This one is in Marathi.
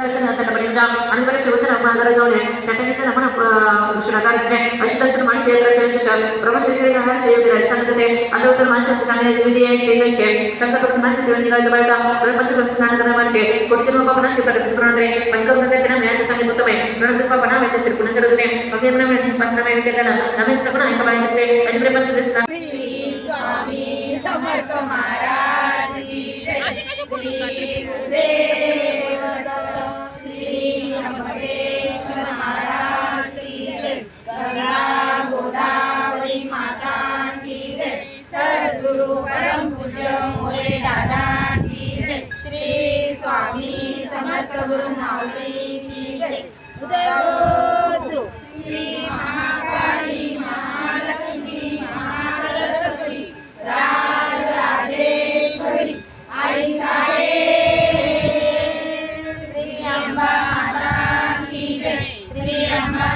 आणि बरेच शेवटच्या आपण जाऊन त्याच्या आपण विश्वनाथाने अशी माणसे प्रपंच सांगत असे आता उत्तर माणसाचे चांगले विधी शंकर माणसे देऊन निघाले बळका पंचकृत स्नान करण्याचे कोटीचे बापणा शिवप्रगती प्रणोदरे पंचकर्म मिळाले सांगित उत्तम आहे प्रणोद बापणा वेद श्री पुण्य सर्वजने मग येणार मिळते पाच नामे विद्या नवे सगळं ऐका बाळा कसले अशी पंचकृत स्नान स्वामी समर्थ महाराज की जय. श्री त्र्यंबकेश्वर महाराज की जय. गंगा गोदावरी माता की जय. सद्गुरु परम पूज्य मोरे दादा की जय. श्री स्वामी समर्थ गुरु माऊली की जय. उदय श्री महाकाली महालक्ष्मी महासरस्वती राजराजेश्वरी आई साहेब. श्री अंबा माता की जय. श्री अंबा